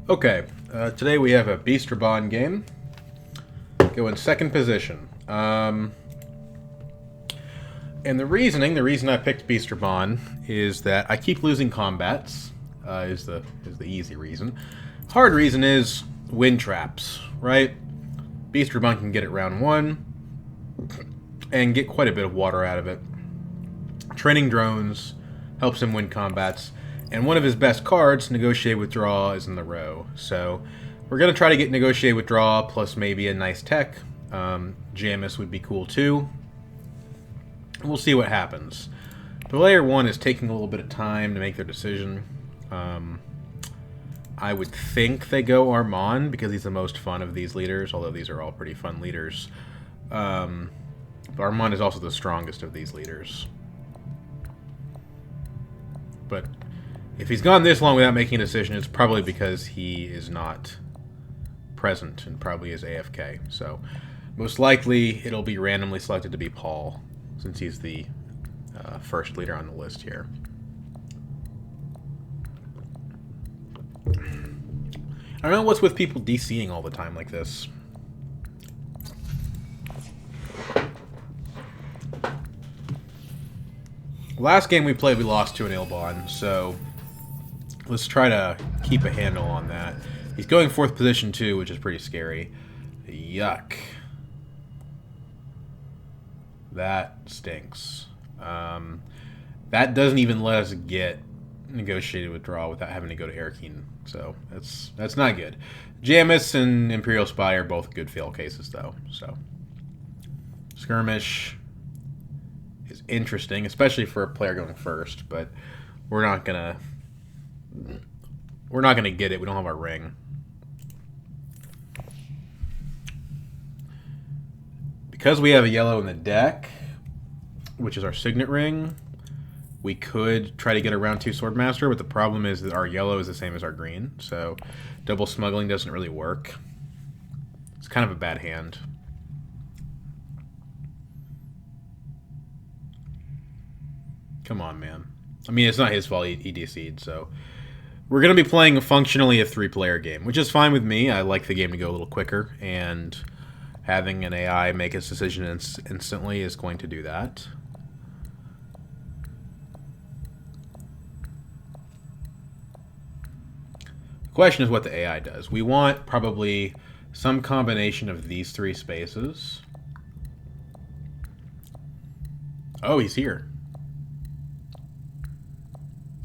Okay, today we have a Beast or Bond game. Go in second position. And the reason I picked Beast or Bond is that I keep losing combats. Is the easy reason. Hard reason is wind traps, right? Beast or Bond can get it round one and get quite a bit of water out of it. Training drones helps him win combats. And one of his best cards, Negotiated Withdrawal, is in the row. So we're going to try to get Negotiated Withdrawal plus maybe a nice tech. Jamis would be cool too. We'll see what happens. Player 1 is taking a little bit of time to make their decision. I would think they go Armand because he's the most fun of these leaders, although these are all pretty fun leaders. But Armand is also the strongest of these leaders. But if he's gone this long without making a decision, it's probably because he is not present and probably is AFK. So most likely it'll be randomly selected to be Paul, since he's the first leader on the list here. I don't know what's with people DCing all the time like this. Last game we played, we lost to an Ilbon, so let's try to keep a handle on that. He's going 4th position too, which is pretty scary. Yuck. That stinks. That doesn't even let us get Negotiated Withdrawal without having to go to Airkeen, so that's not good. Jamis and Imperial Spy are both good fail cases, though. So Skirmish is interesting, especially for a player going first, but we're not gonna get it. We don't have our ring. Because we have a yellow in the deck, which is our signet ring, we could try to get a round 2 Swordmaster, but the problem is that our yellow is the same as our green, so double smuggling doesn't really work. It's kind of a bad hand. Come on, man. I mean, it's not his fault he DC'd, so we're going to be playing functionally a 3-player game, which is fine with me. I like the game to go a little quicker, and having an AI make its decision instantly is going to do that. The question is what the AI does. We want probably some combination of these 3 spaces. Oh, he's here.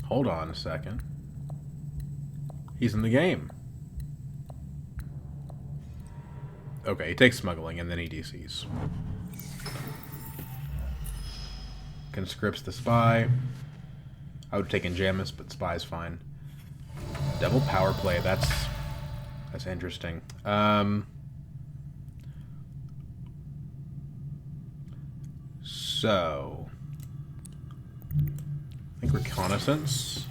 Hold on a second. He's in the game. Okay, he takes smuggling and then he DCs. Conscripts the spy. I would have taken Jamis, but spy's fine. Devil power play. That's interesting. So I think reconnaissance.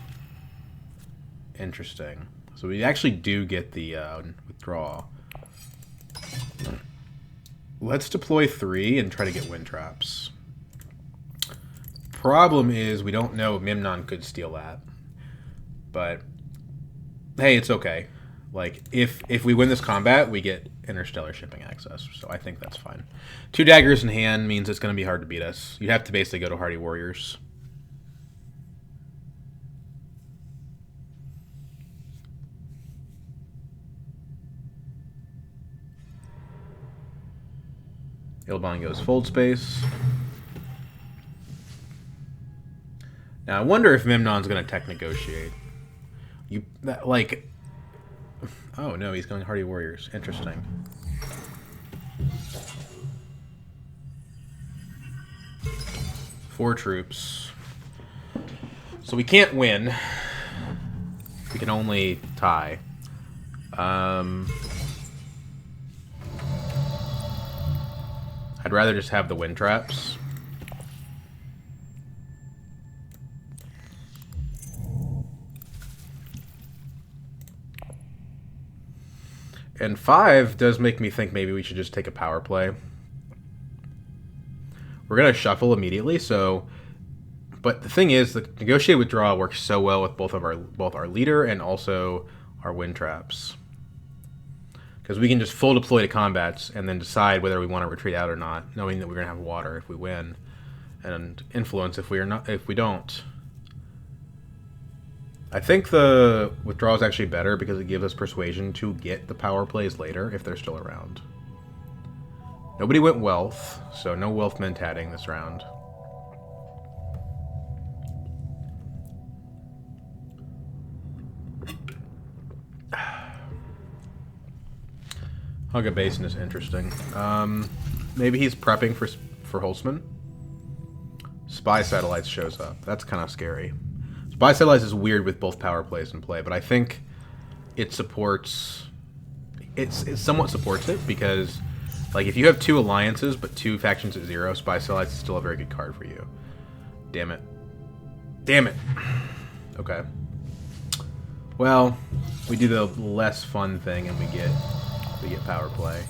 Interesting. So we actually do get the withdrawal. Let's deploy 3 and try to get wind traps. Problem is we don't know if Mimnon could steal that. But hey, it's okay. Like if we win this combat, we get interstellar shipping access. So I think that's fine. 2 daggers in hand means it's going to be hard to beat us. You have to basically go to Hardy Warriors. Ilbon goes fold space. Now I wonder if Mimnon's going to tech negotiate. Oh no, he's going Hardy Warriors. Interesting. Four troops. So we can't win. We can only tie. I'd rather just have the wind traps. And 5 does make me think maybe we should just take a power play. We're going to shuffle immediately, so... But the thing is, the Negotiated Withdrawal works so well with both our leader and also our wind traps. Because we can just full deploy to combats and then decide whether we want to retreat out or not, knowing that we're going to have water if we win, and influence if we don't. I think the withdrawal is actually better because it gives us persuasion to get the power plays later if they're still around. Nobody went wealth, so no wealth mentatting this round. Hugga Basin is interesting. Maybe he's prepping for Holtzman. Spy Satellites shows up. That's kind of scary. Spy Satellites is weird with both power plays in play, but I think it supports... It somewhat supports it, because like if you have 2 alliances but 2 factions at 0, Spy Satellites is still a very good card for you. Damn it. Damn it. Okay. Well, we do the less fun thing and we get power play.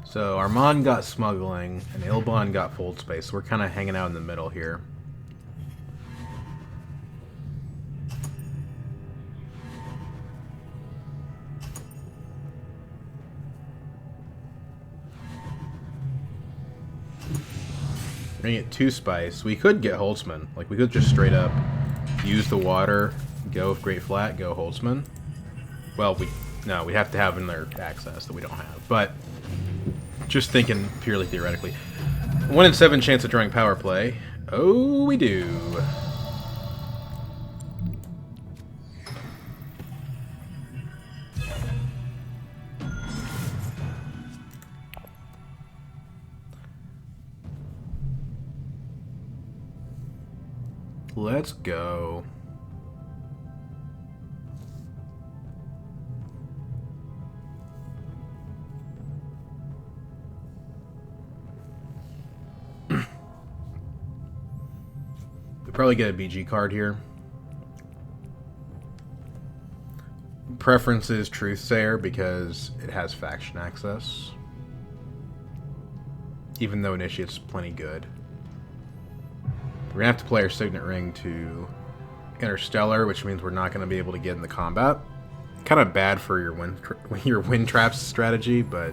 So Armand got smuggling, and Ilbon got fold space. So we're kind of hanging out in the middle here. We're gonna get 2 spice. We could get Holtzman. Like we could just straight up use the water, go with Great Flat, go Holtzman. Well, we have to have another access that we don't have, but. Just thinking purely theoretically. 1 in 7 chance of drawing power play. Oh, we do. Let's go. Probably get a BG card here. Preference is Truthsayer because it has faction access. Even though Initiate's plenty good. We're gonna have to play our Signet Ring to Interstellar, which means we're not gonna be able to get in the combat. Kind of bad for your wind traps strategy, but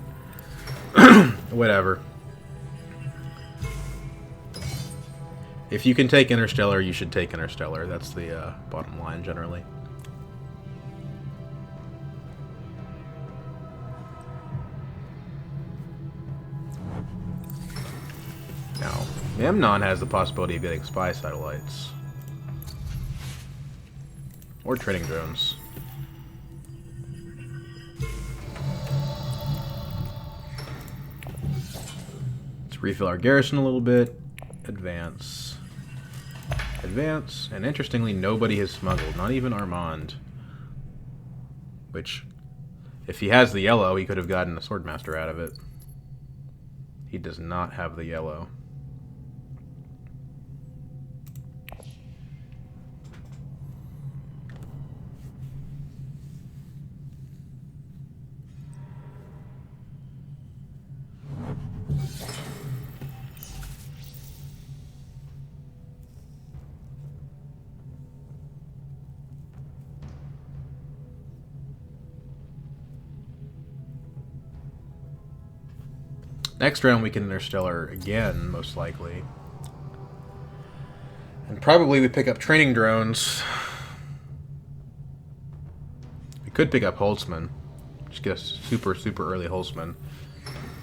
whatever. If you can take Interstellar, you should take Interstellar. That's the bottom line, generally. Now, Memnon has the possibility of getting Spy Satellites. Or Trading Drones. Let's refill our garrison a little bit. Advance. Advance, and interestingly, nobody has smuggled, not even Armand. Which, if he has the yellow, he could have gotten a Swordmaster out of it. He does not have the yellow. Next round we can Interstellar again, most likely. And probably we pick up Training Drones. We could pick up Holtzman. Just get a super, super early Holtzman.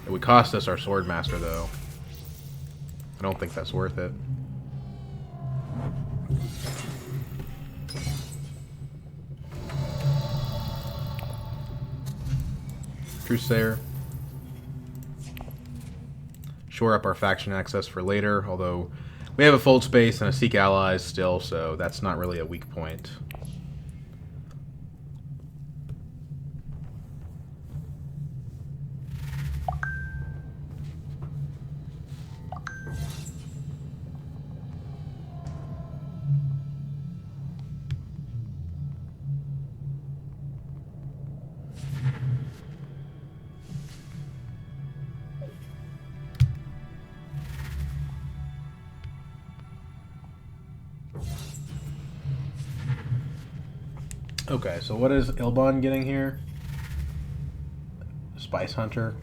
It would cost us our Swordmaster, though. I don't think that's worth it. Truthsayer. Shore up our faction access for later, although We have a fold space and a seek allies still, so that's not really a weak point. Okay, so what is Ilbon getting here? Spice Hunter.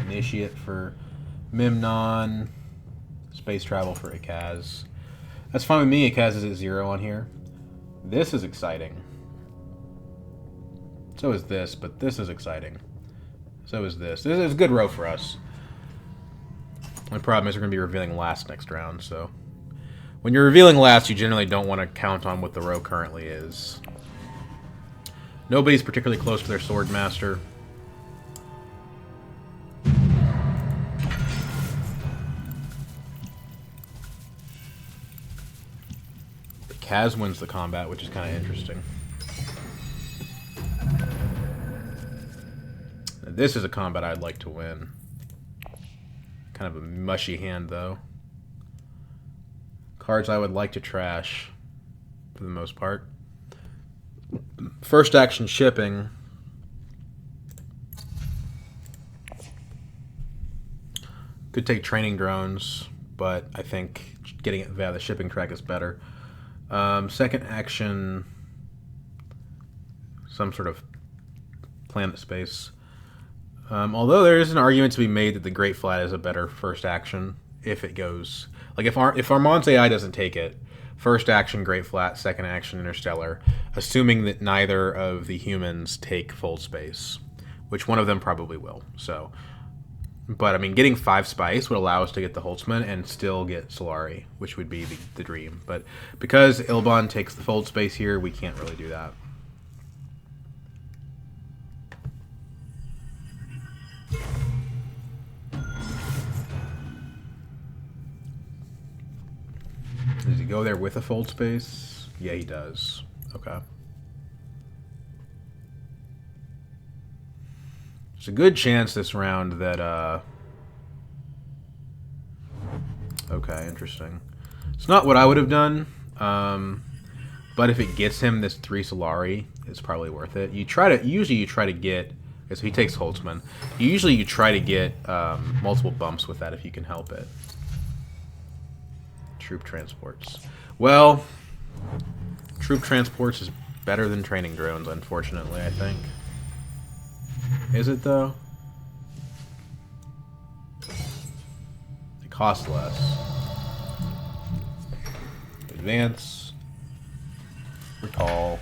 Initiate for Mimnon. Space Travel for Ikaz. That's fine with me. Ikaz is at 0 on here. This is exciting. So is this, but this is exciting. So is this. This is a good row for us. The problem is we're going to be revealing last next round, so... When you're revealing last, you generally don't want to count on what the row currently is. Nobody's particularly close to their Sword Master. But Kaz wins the combat, which is kind of interesting. Now, this is a combat I'd like to win. Kind of a mushy hand, though. Cards I would like to trash, for the most part. First action shipping. Could take training drones, but I think getting it via the shipping track is better. Second action, some sort of planet space. Although there is an argument to be made that the Great Flat is a better first action if it goes... Like, if Armand's AI doesn't take it, first action Great Flat, second action Interstellar, assuming that neither of the humans take fold space, which one of them probably will. So, but I mean, getting 5 spice would allow us to get the Holtzman and still get Solari, which would be the dream. But because Ilbon takes the fold space here, we can't really do that. Does he go there with a fold space? Yeah, he does. Okay. There's a good chance this round that, okay, interesting. It's not what I would have done, but if it gets him this 3 Solari, it's probably worth it. Usually you try to get, okay, so he takes Holtzman. Usually you try to get multiple bumps with that if you can help it. Troop transports. Well, troop transports is better than training drones, unfortunately, I think. Is it, though? It costs less. Advance. Recall.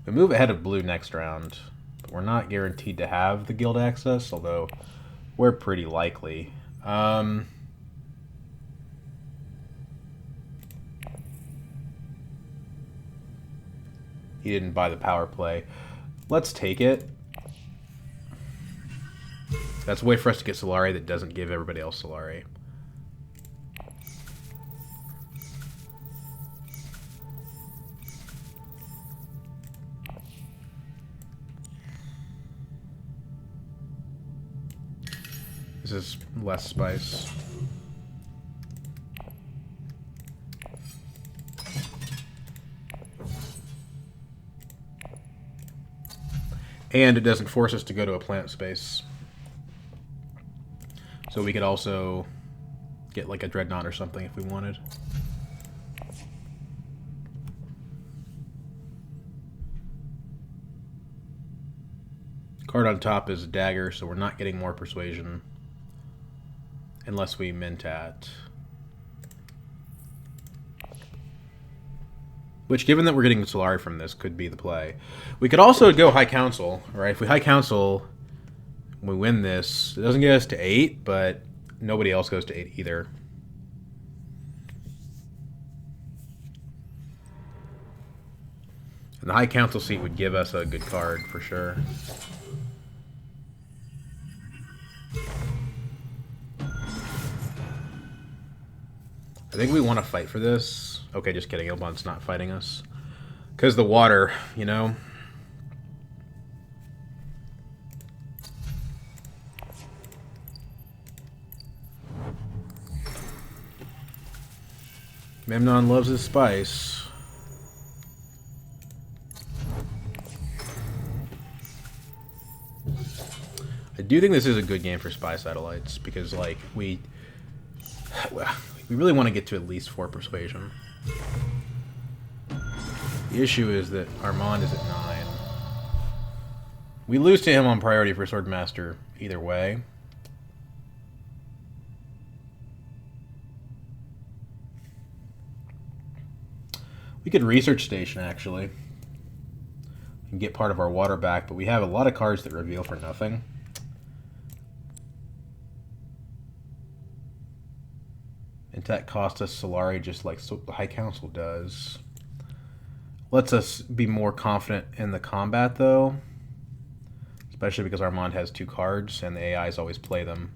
We move ahead of blue next round. We're not guaranteed to have the guild access, although we're pretty likely. He didn't buy the power play. Let's take it. That's a way for us to get Solari that doesn't give everybody else Solari. This is less spice. And it doesn't force us to go to a plant space. So we could also get like a Dreadnought or something if we wanted. Card on top is Dagger, so we're not getting more Persuasion. Unless we Mentat. Which, given that we're getting Solari from this, could be the play. We could also go High Council, right? If we High Council, we win this. It doesn't get us to 8, but nobody else goes to 8 either. And The High Council seat would give us a good card for sure. I think we want to fight for this. Okay, just kidding. Ilbon's not fighting us. Because the water, you know? Memnon loves his spice. I do think this is a good game for spy satellites because, like, we really want to get to at least 4 persuasion. The issue is that Armand is at 9. We lose to him on priority for Swordmaster either way. We could research station, actually, and get part of our water back, but we have a lot of cards that reveal for nothing. And that cost us Solari just like the High Council does. Lets us be more confident in the combat, though. Especially because Armand has 2 cards, and the AIs always play them.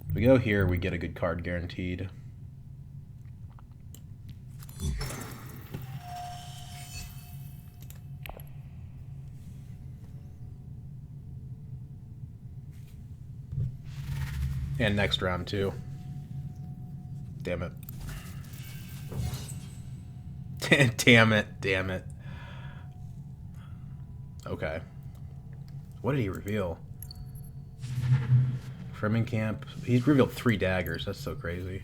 If we go here, we get a good card guaranteed. And next round, too. Damn it. Damn it. Damn it. Okay. What did he reveal? Camp. He's revealed 3 daggers. That's so crazy.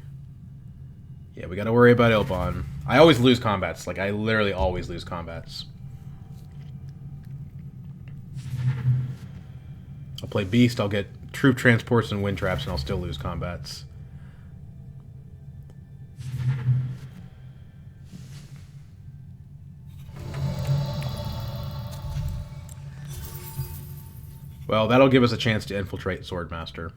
Yeah, we gotta worry about Ilbon. I always lose combats. Like, I literally always lose combats. I'll play Beast, I'll get troop transports and wind traps, and I'll still lose combats. Well, that'll give us a chance to infiltrate Swordmaster.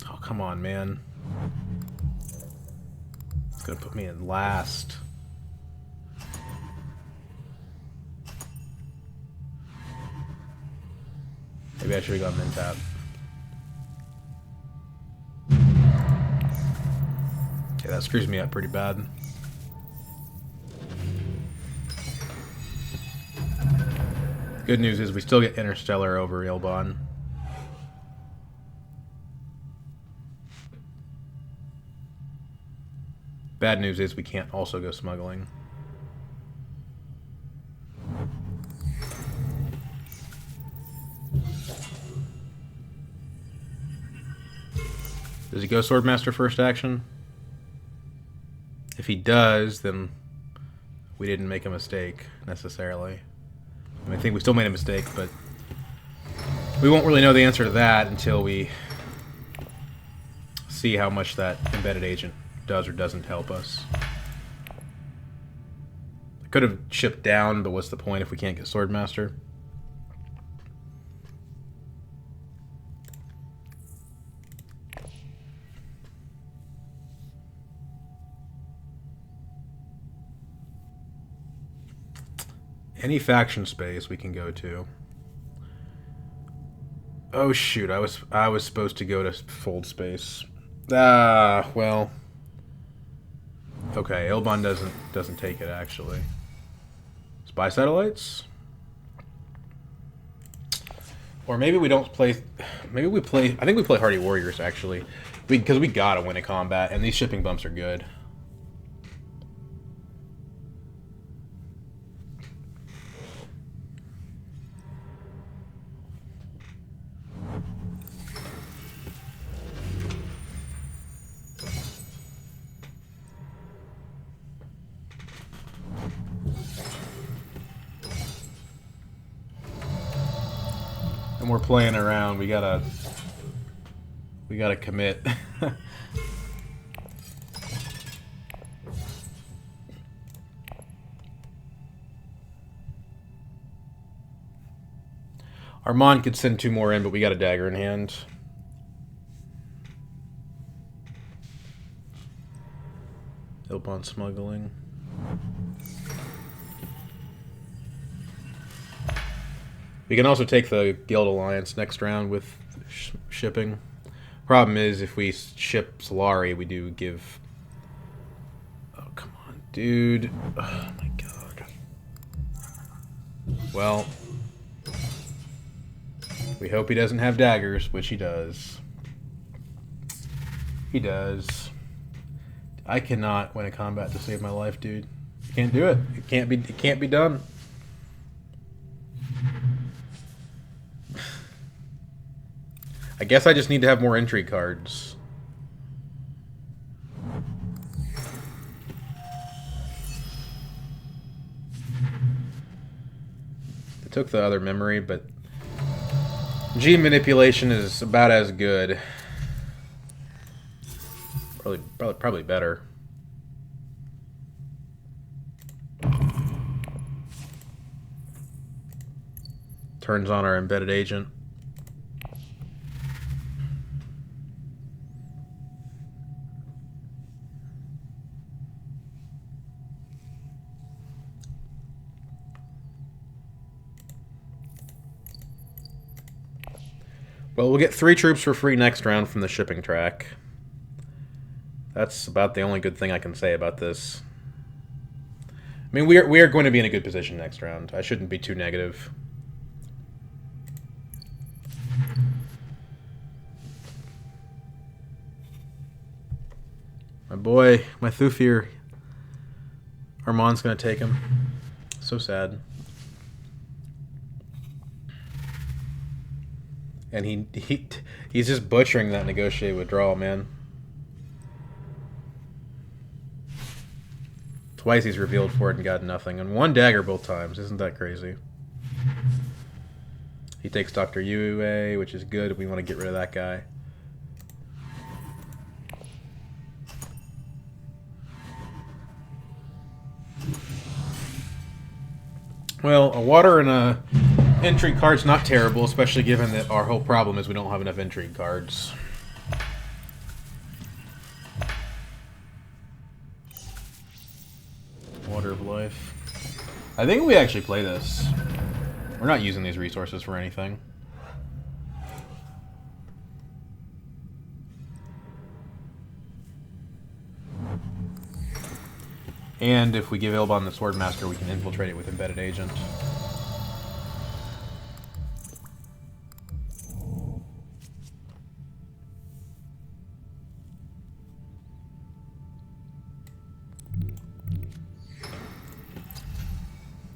Oh, come on, man. It's gonna put me in last. Maybe I should have gone Windtap. Yeah, that screws me up pretty bad. Good news is we still get Interstellar over Ilbon. Bad news is we can't also go smuggling. Does he go Swordmaster first action? If he does, then we didn't make a mistake, necessarily. I think we still made a mistake, but we won't really know the answer to that until we see how much that embedded agent does or doesn't help us. I could have shipped down, but what's the point if we can't get Swordmaster? Any faction space we can go to. Oh shoot, I was supposed to go to fold space. Well. Okay, Ilbon doesn't take it actually. Spy satellites? Or maybe we don't play. Maybe we play. I think we play Hardy Warriors actually, because we gotta win a combat, and these shipping bumps are good. We're playing around. We gotta commit. Armand could send 2 more in, but we got a dagger in hand. Ilbon smuggling. We can also take the Guild Alliance next round with shipping. Problem is, if we ship Solari, we do give... Oh, come on, dude. Oh, my God. Well, we hope he doesn't have daggers, which he does. He does. I cannot win a combat to save my life, dude. You can't do it. It can't be done. I guess I just need to have more intrigue cards. I took the other memory, but G manipulation is about as good. Probably better. Turns on our embedded agent. Well, we'll get 3 troops for free next round from the shipping track. That's about the only good thing I can say about this. I mean, we are going to be in a good position next round. I shouldn't be too negative. My boy, my Thufir. Armand's going to take him. So sad. And he's just butchering that negotiated withdrawal, man. Twice he's revealed for it and got nothing. And 1 dagger both times. Isn't that crazy? He takes Dr. Yue, which is good. We want to get rid of that guy. Well, a water and a intrigue card's not terrible, especially given that our whole problem is we don't have enough intrigue cards. Water of life. I think we actually play this. We're not using these resources for anything. And if we give Ilbon the Swordmaster, we can infiltrate it with Embedded Agent.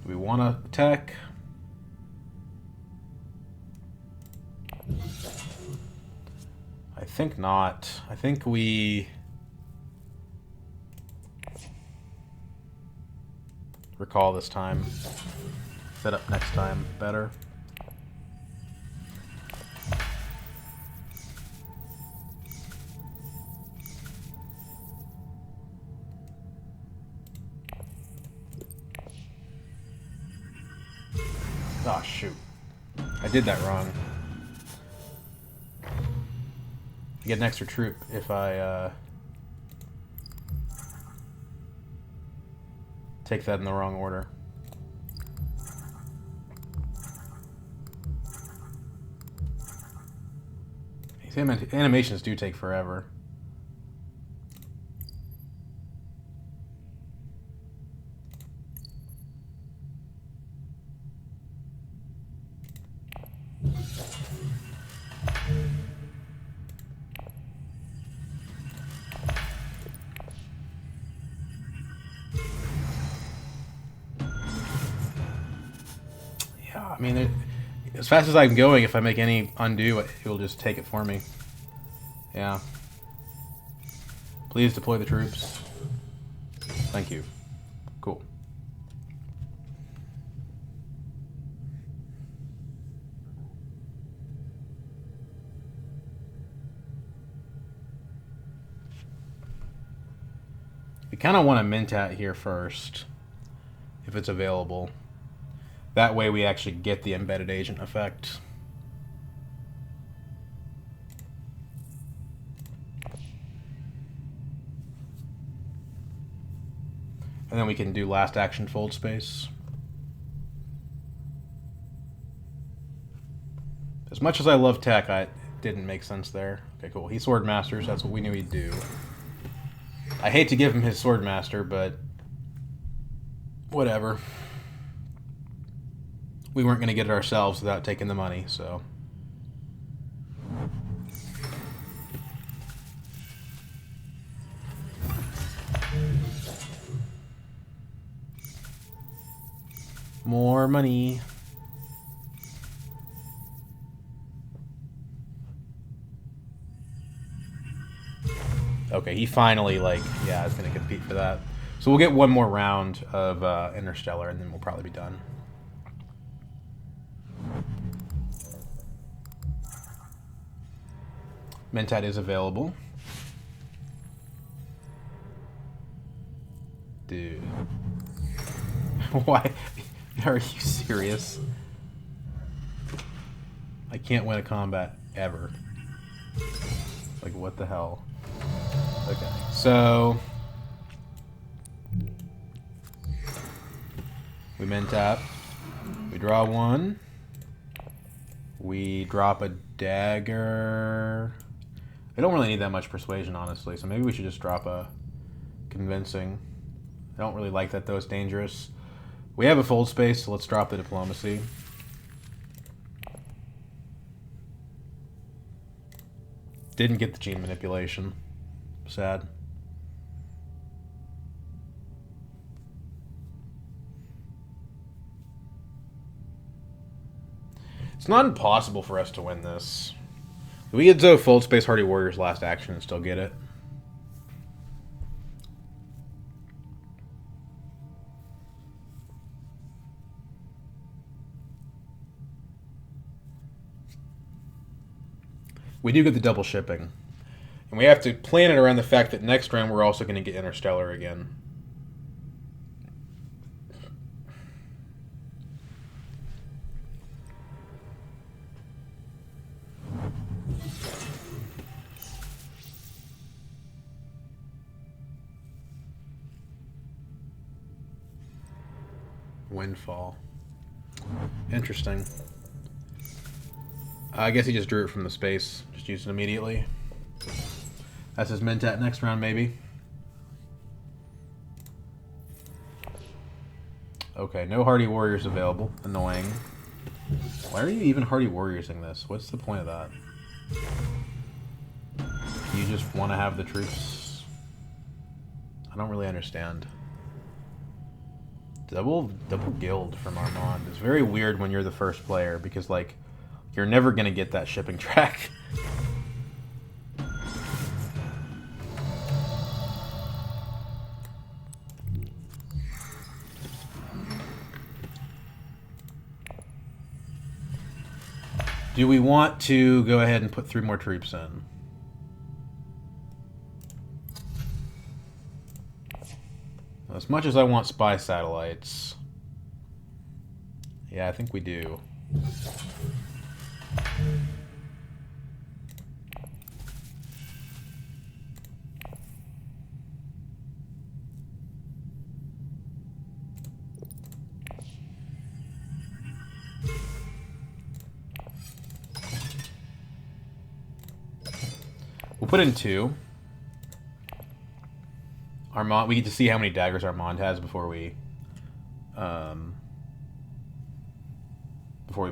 Do we want to attack? I think not. I think we... recall this time. Set up next time better. Oh, shoot. I did that wrong. I get an extra troop if I take that in the wrong order. These animations do take forever. I mean, as fast as I'm going, if I make any undo, it will just take it for me. Yeah. Please deploy the troops. Thank you. Cool. We kind of want to Mentat here first, if it's available. That way we actually get the embedded agent effect. And then we can do last action fold space. As much as I love tech, it didn't make sense there. Okay, cool. He sword masters. That's what we knew he'd do. I hate to give him his sword master, but whatever. We weren't going to get it ourselves without taking the money, so. More money. Okay, he finally, like, yeah, is going to compete for that. So we'll get one more round of Interstellar, and then we'll probably be done. Mentat is available. Dude. Why? Are you serious? I can't win a combat ever. Like, what the hell? Okay, so we Mentap. We draw one. We drop a dagger. I don't really need that much persuasion, honestly, so maybe we should just drop a convincing. I don't really like that, though. It's dangerous. We have a fold space, so let's drop the diplomacy. Didn't get the gene manipulation. Sad. It's not impossible for us to win this. We get Zoe fold space Hardy Warriors last action and still get it. We do get the double shipping. And we have to plan it around the fact that next round we're also going to get Interstellar again. Windfall. Interesting. I guess he just drew it from the space. Just used it immediately. That's his Mentat next round, maybe. Okay, no Hardy Warriors available. Annoying. Why are you even Hardy Warriorsing this? What's the point of that? You just want to have the troops? I don't really understand. Double guild from Armand is very weird when you're the first player because, like, you're never going to get that shipping track. Do we want to go ahead and put 3 more troops in? As much as I want spy satellites. Yeah, I think we do. We'll put in 2. Armand, we get to see how many daggers Armand has before we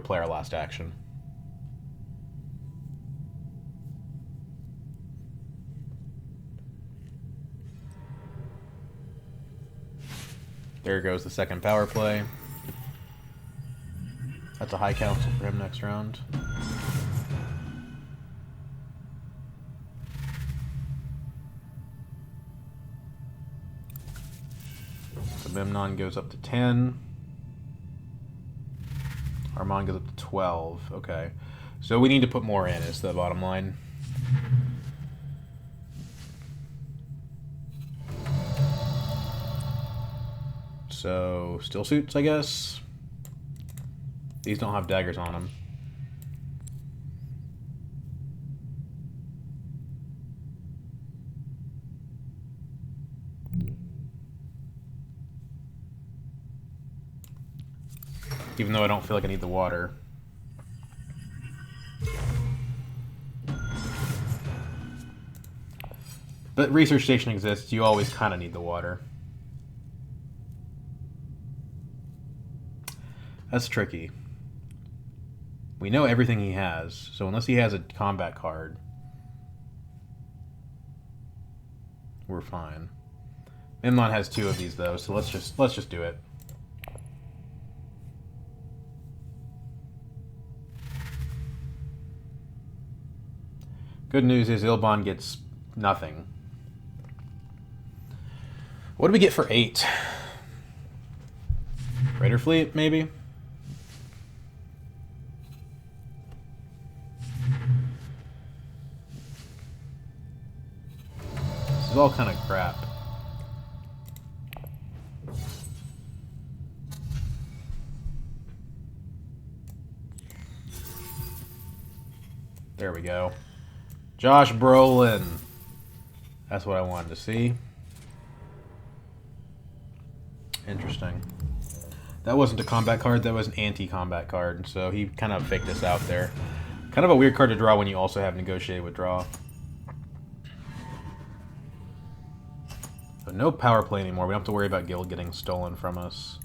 play our last action. There goes the second power play. That's a high council for him next round. So Memnon goes up to 10. Armand goes up to 12. Okay. So we need to put more in, is the bottom line. So, still suits, I guess. These don't have daggers on them. even though I don't feel like I need the water. But research station exists, you always kind of need the water. That's tricky. We know everything he has, so unless he has a combat card, we're fine. Memnon has 2 of these though, so let's just do it. Good news is Ilbon gets nothing. What do we get for 8? Raider fleet, maybe? This is all kind of crap. There we go. Josh Brolin. That's what I wanted to see. Interesting. That wasn't a combat card, that was an anti-combat card, so he kind of faked us out there. Kind of a weird card to draw when you also have Negotiated Withdrawal. But no power play anymore, we don't have to worry about Guild getting stolen from us.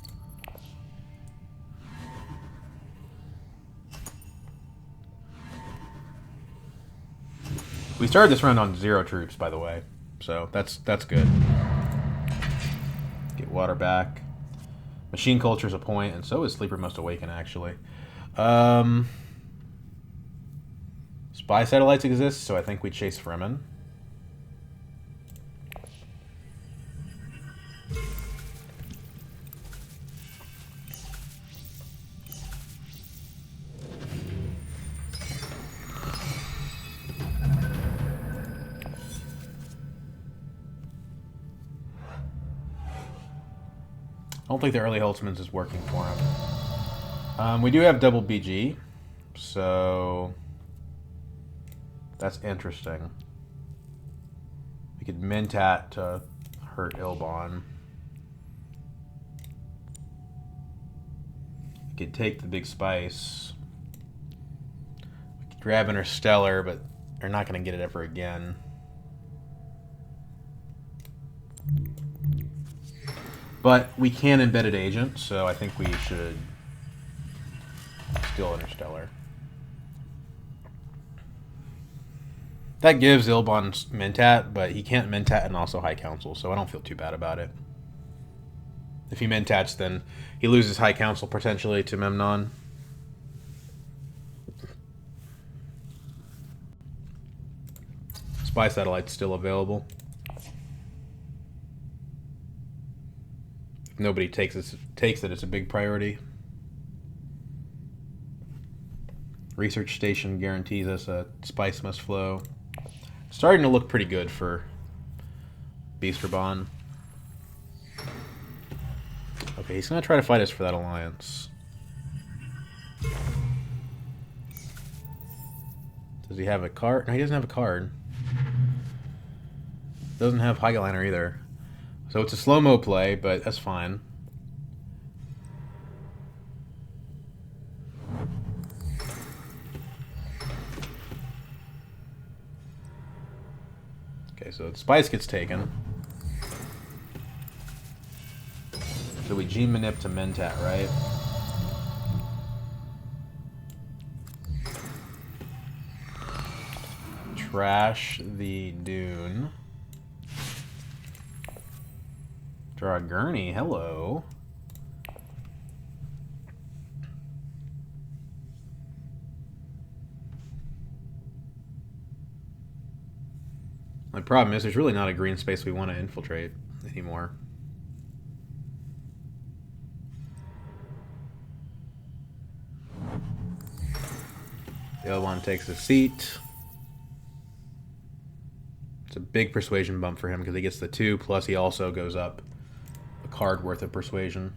We started this round on 0 troops, by the way, so that's good. Get water back. Machine Culture's a point, and so is Sleeper Must Awaken, actually. Spy Satellites exist, so I think we chase Fremen. I don't think the early Holtzman's is working for him. We do have double BG, so that's interesting. We could Mentat to hurt Ilbon. We could take the big spice. We could grab Interstellar, but they're not going to get it ever again. But we can Embedded Agent, so I think we should steal Interstellar. That gives Ilbon Mentat, but he can't Mentat and also High Council, so I don't feel too bad about it. If he Mentats, then he loses High Council potentially to Memnon. Spy Satellite's still available. If nobody takes it, it's a big priority. Research Station guarantees us a Spice Must Flow. Starting to look pretty good for Beasterbon. Okay, he's going to try to fight us for that alliance. Does he have a card? No, he doesn't have a card. Doesn't have Highliner either. So it's a slow-mo play, but that's fine. Okay, so the Spice gets taken. So we G-Manip to Mentat, right? Trash the Dune. Draw a Gurney, hello. My problem is there's really not a green space we want to infiltrate anymore. The other one takes a seat. It's a big persuasion bump for him because he gets the 2, plus he also goes up a card worth of persuasion.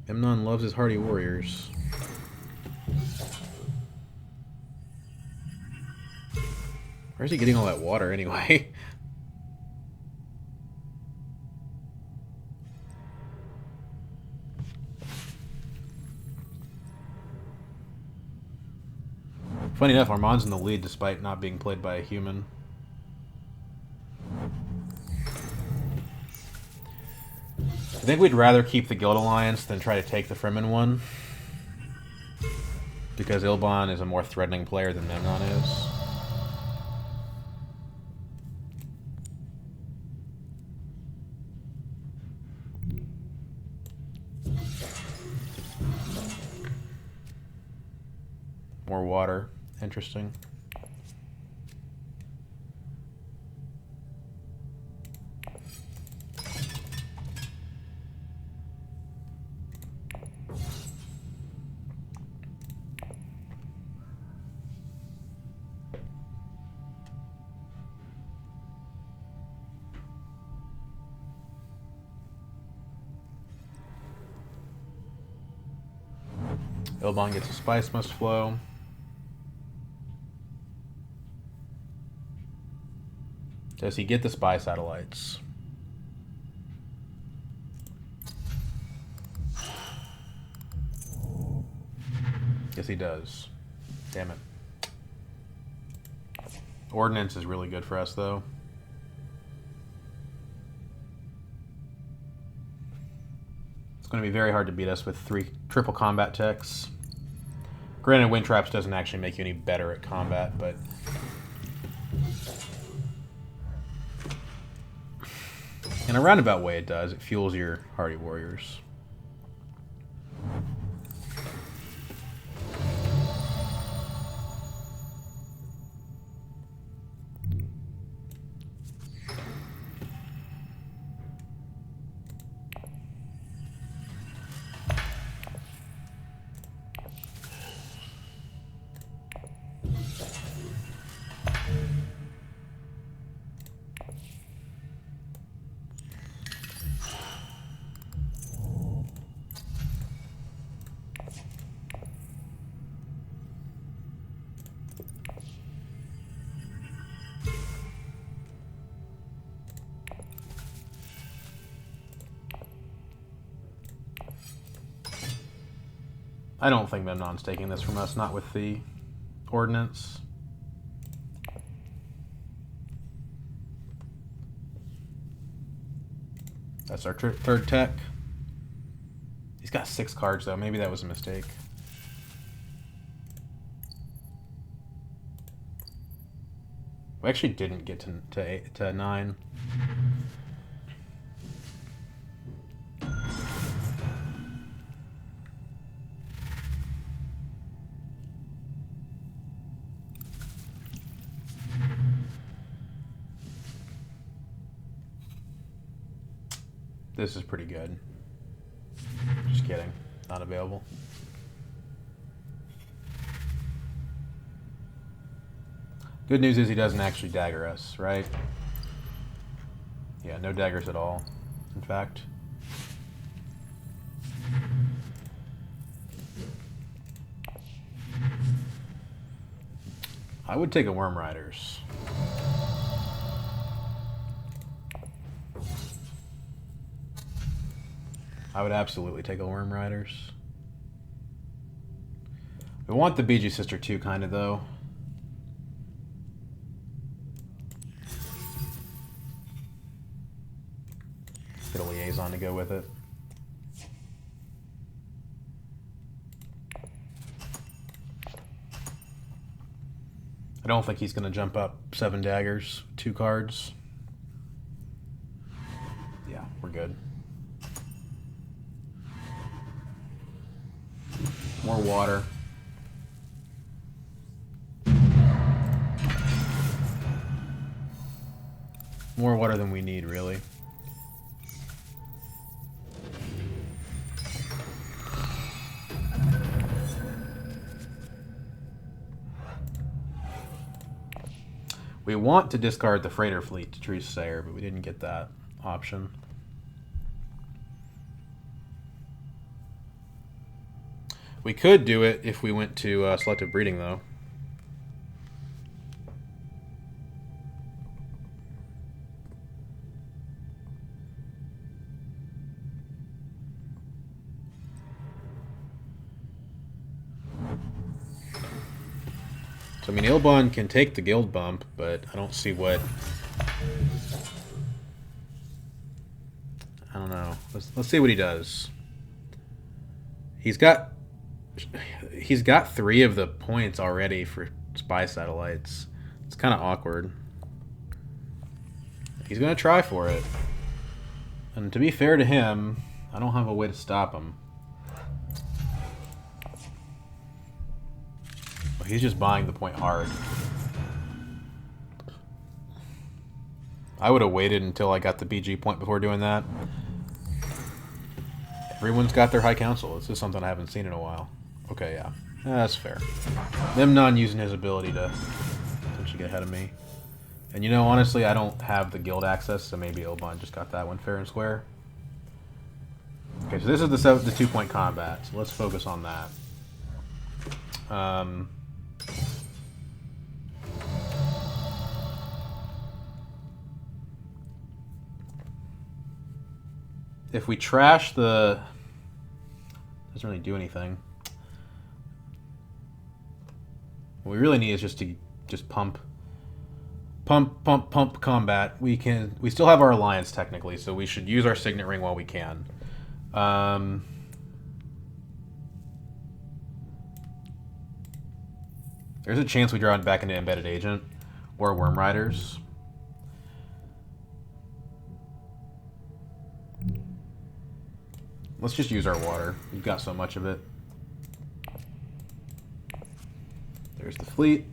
Memnon loves his hardy warriors. Where's he getting all that water anyway? Funny enough, Armand's in the lead despite not being played by a human. I think we'd rather keep the Guild Alliance than try to take the Fremen one. Because Ilban is a more threatening player than Memnon is. More water. Interesting. Ilban gets a spice must flow. Does he get the spy satellites? Yes, he does. Damn it. Ordnance is really good for us, though. It's going to be very hard to beat us with 3 triple combat techs. Granted, Windtraps doesn't actually make you any better at combat, but... in a roundabout way it does. It fuels your hardy warriors. I don't think Memnon's taking this from us, not with the ordnance. That's our third tech. He's got 6 cards, though. Maybe that was a mistake. We actually didn't get to 9. This is pretty good. Just kidding. Not available. Good news is he doesn't actually dagger us, right? Yeah, no daggers at all, in fact. I would take a Worm Riders. I would absolutely take a Worm Riders. We want the BG Sister too, kind of, though. Get a liaison to go with it. I don't think he's going to jump up 7 daggers, 2 cards. Yeah, we're good. More water. More water than we need, really. We want to discard the freighter fleet to Truce Sayer, but we didn't get that option. We could do it if we went to selective breeding, though. So, I mean, Ilbon can take the guild bump, but I don't see what... I don't know. Let's see what he does. He's got 3 of the points already for spy satellites. It's kind of awkward. He's going to try for it. And to be fair to him, I don't have a way to stop him. He's just buying the point hard. I would have waited until I got the BG point before doing that. Everyone's got their high council. This is something I haven't seen in a while. Okay, yeah. That's fair. Memnon using his ability to potentially get ahead of me. And you know, honestly, I don't have the guild access, so maybe Ilbon just got that one fair and square. Okay, so this is the 2-point combat, so let's focus on that. If we trash the... doesn't really do anything. What we really need is just to pump combat. We still have our alliance technically, so we should use our signet ring while we can. There's a chance we draw it back into Embedded Agent or Worm Riders. Let's just use our water. We've got so much of it. There's the fleet.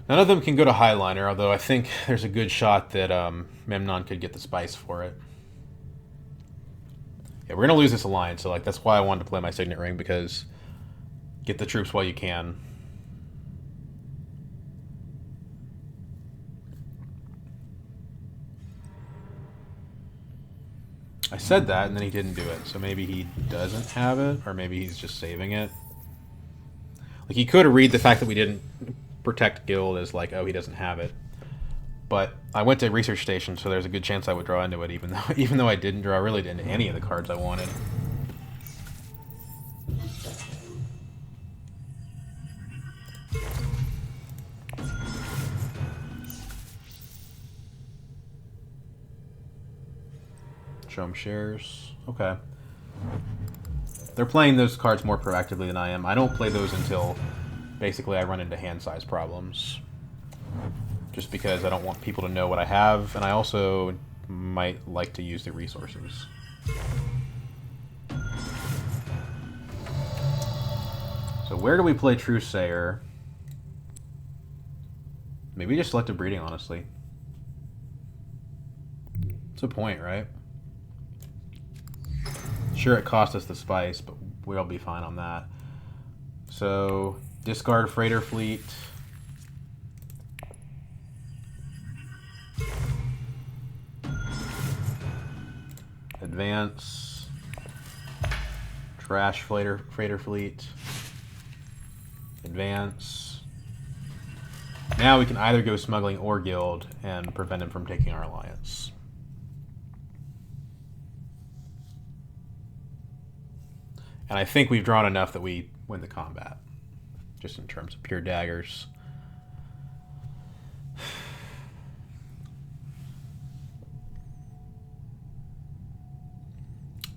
None of them can go to Highliner, although I think there's a good shot that Memnon could get the spice for it. Yeah, we're going to lose this alliance, so that's why I wanted to play my Signet Ring, because get the troops while you can. I said that, and then he didn't do it, so maybe he doesn't have it, or maybe he's just saving it. Like, he could read the fact that we didn't protect guild as like, oh, he doesn't have it. But I went to research station, so there's a good chance I would draw into it, even though I didn't draw really into any of the cards I wanted. Show them shares. Okay. They're playing those cards more proactively than I am. I don't play those until basically I run into hand size problems. Just because I don't want people to know what I have, and I also might like to use the resources. So where do we play Truesayer? Maybe just selective breeding, honestly. It's a point, right? Sure, it cost us the spice, but we'll be fine on that. So, discard freighter fleet. Advance. Trash freighter fleet. Advance. Now we can either go smuggling or guild and prevent him from taking our alliance. And I think we've drawn enough that we win the combat. Just in terms of pure daggers.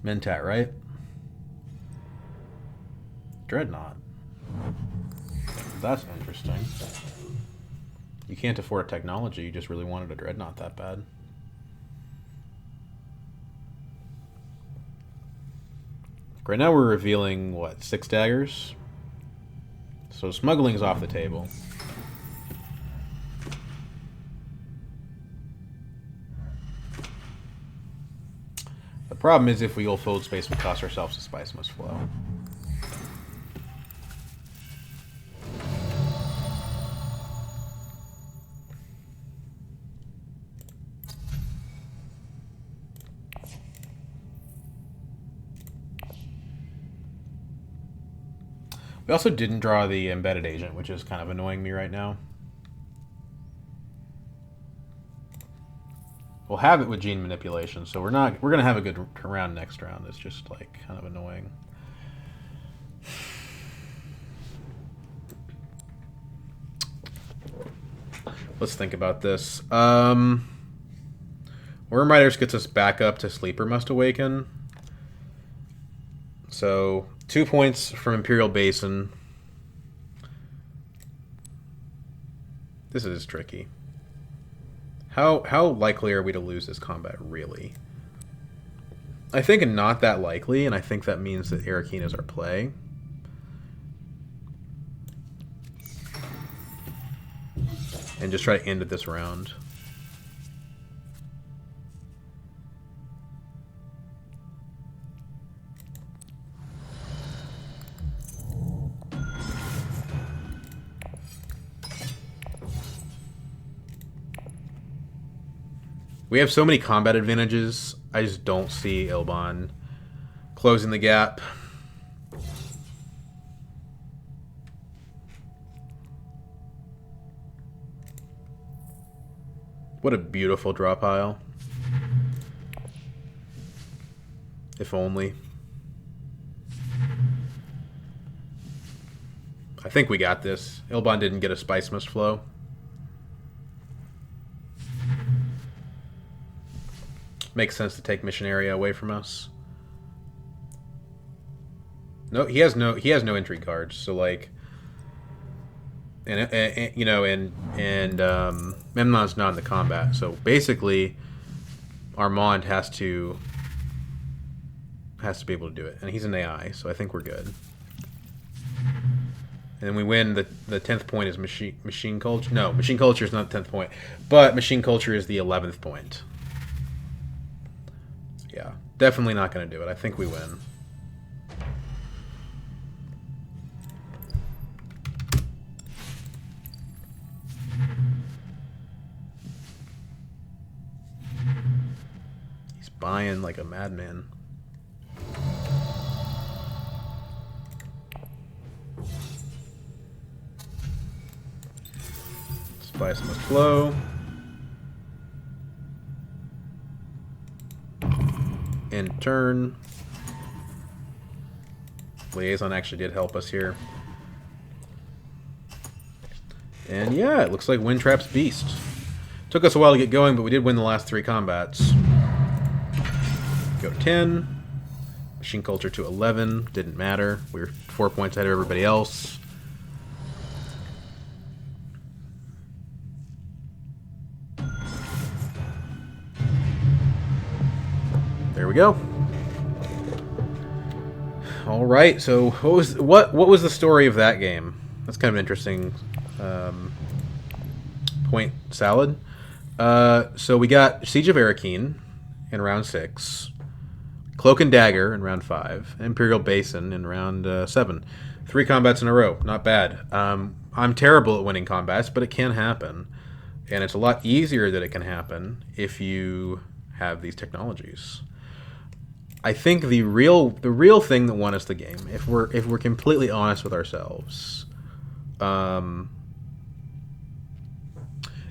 Mentat, right? Dreadnought. That's interesting. You can't afford a technology, you just really wanted a Dreadnought that bad. Right now we're revealing, what, 6 daggers? So smuggling's off the table. The problem is if we go fold space, we cost ourselves a spice must flow. We also didn't draw the embedded agent, which is kind of annoying me right now. We'll have it with gene manipulation, so we're gonna have a good round next round. It's just like kind of annoying. Let's think about this. Worm Riders gets us back up to Sleeper Must Awaken. So 2 points from Imperial Basin. This is tricky. How likely are we to lose this combat, really? I think not that likely, and I think that means that Arakeen is our play. And just try to end it this round. We have so many combat advantages. I just don't see Ilban closing the gap. What a beautiful draw pile. If only. I think we got this. Ilban didn't get a Spice Mist flow. Makes sense to take Mission Area away from us. No, he has no entry cards. So like, and you know, and Memnon's not in the combat. So basically, Armand has to be able to do it, and he's an AI. So I think we're good. And then we win. The 10th point is machine culture. No, machine culture is not the 10th point, but machine culture is the 11th point. Yeah, definitely not going to do it. I think we win. He's buying like a madman. Spice must flow. End turn. Liaison actually did help us here. And yeah, it looks like Windtraps Beast. Took us a while to get going, but we did win the last 3 combats. Go to 10. Machine Culture to 11. Didn't matter. We were 4 points ahead of everybody else. There we go. All right. So what was the story of that game? That's kind of an interesting point salad. So we got Siege of Arakeen in round 6, Cloak and Dagger in round 5, Imperial Basin in round 7. 3 combats in a row. Not bad. I'm terrible at winning combats, but it can happen, and it's a lot easier that it can happen if you have these technologies. I think the real thing that won us the game, if we're completely honest with ourselves,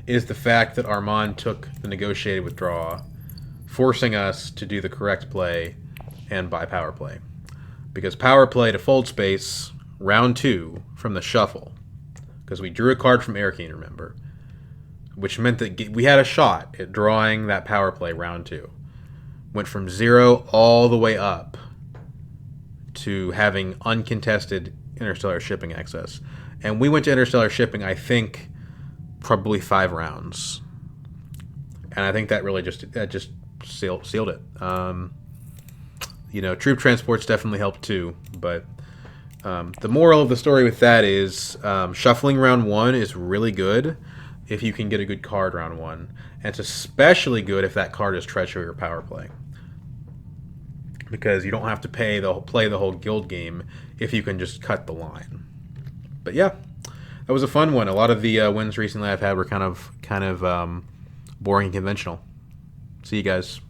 is the fact that Armand took the negotiated withdrawal, forcing us to do the correct play and buy power play. Because power play to fold space round 2 from the shuffle, because we drew a card from Arakeen, remember, which meant that we had a shot at drawing that power play round 2. Went from 0 all the way up to having uncontested interstellar shipping access. And we went to interstellar shipping, I think, probably 5 rounds. And I think that really just sealed it. You know, troop transports definitely helped too. But the moral of the story with that is shuffling round 1 is really good if you can get a good card round 1. And it's especially good if that card is treachery or power play, because you don't have to play the whole guild game if you can just cut the line. But yeah, that was a fun one. A lot of the wins recently I've had were kind of boring and conventional. See you guys.